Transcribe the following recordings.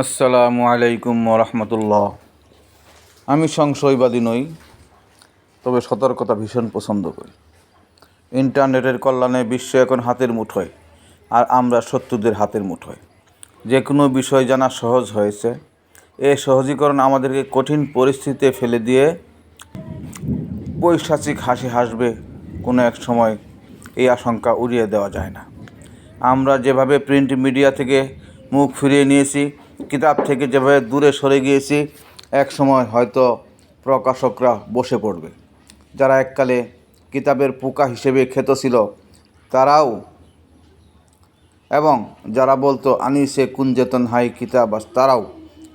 আসসালামু আলাইকুম রহমতুল্লাহ। আমি সংশয়বাদী নই, তবে সতর্কতা ভীষণ পছন্দ করি। ইন্টারনেটের কল্যাণে বিশ্ব এখন হাতের মুঠোয়, আর আমরা শত্রুদের হাতের মুঠোয়। যে কোনো বিষয় জানা সহজ হয়েছে। এই সহজীকরণ আমাদেরকে কঠিন পরিস্থিতিতে ফেলে দিয়ে পৈশাচিক হাসি হাসবে কোনো এক সময়, এই আশঙ্কা উড়িয়ে দেওয়া যায় না। আমরা যেভাবে প্রিন্ট মিডিয়া থেকে মুখ ফিরিয়ে নিয়েছি, কিতাব থেকে যেভাবে দূরে সরে গিয়েছি, এক সময় হয়তো প্রকাশকরা বসে পড়বে। যারা এককালে কিতাবের পোকা হিসেবে খ্যাত ছিল তারাও, এবং যারা বলতো আনিসে কুঞ্জেতন হাই কিতাব, তারাও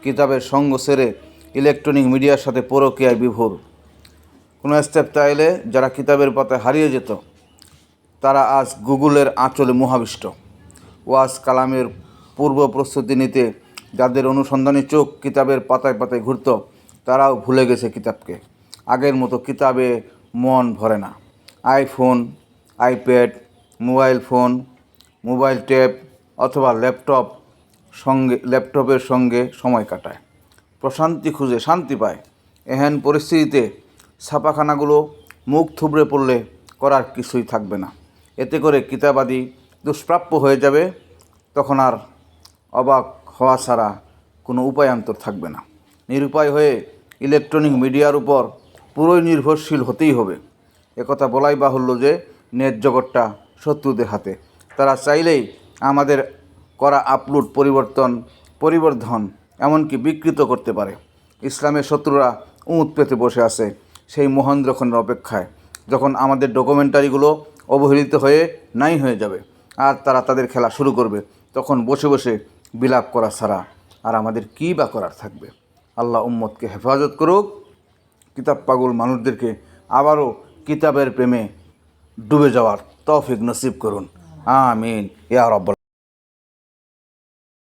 কিতাবের সঙ্গ সেরে ইলেকট্রনিক মিডিয়ার সাথে পরকীয়ায় বিভোর। কোনো স্টেপ চাইলে যারা কিতাবের পাতায় হারিয়ে যেত, তারা আজ গুগলের আঁচলে মোহাবিষ্ট। ওয়াজ কালামের পূর্ব প্রস্তুতি নিতে যাদের অনুসন্ধানী চোখ কিতাবের পাতায় পাতায় ঘুরত, তারাও ভুলে গেছে কিতাবকে। আগের মতো কিতাবে মন ভরে না। IPhone, iPad, mobile phone, mobile tab অথবা ল্যাপটপের সঙ্গে সময় কাটায়, প্রশান্তি খুঁজে শান্তি পায়। এহেন পরিস্থিতিতে ছাপাখানাগুলো মুখ থুবড়ে পড়লে করার কিছুই থাকবে না। এতে করে কিতাবাদি দুষ্প্রাপ্য হয়ে যাবে। তখন আর অবাক হওয়া ছাড়া কোনো উপায়ান্তর থাকবে না। নিরুপায় হয়ে ইলেকট্রনিক মিডিয়ার উপর পুরোই নির্ভরশীল হতেই হবে। একথা বলাই বাহুল্য যে নেট জগৎটা শত্রুদের হাতে। তারা চাইলেই আমাদের করা আপলোড পরিবর্ধন এমনকি বিকৃত করতে পারে। ইসলামের শত্রুরা উঁত পেতে বসে আছে সেই মহেন্দ্রক্ষণের অপেক্ষায়, যখন আমাদের ডকুমেন্টারিগুলো অবহেলিত হয়ে নাই হয়ে যাবে আর তারা তাদের খেলা শুরু করবে। তখন বসে বসে বিলাপ করা ছাড়া আর আমাদের কী বা করার থাকবে। আল্লাহ উম্মতকে হেফাজত করুক। কিতাব পাগল মানুষদেরকে আবারও কিতাবের প্রেমে ডুবে যাওয়ার তৌফিক নসিব করুন। আমিন ইয়া রাব্বাল।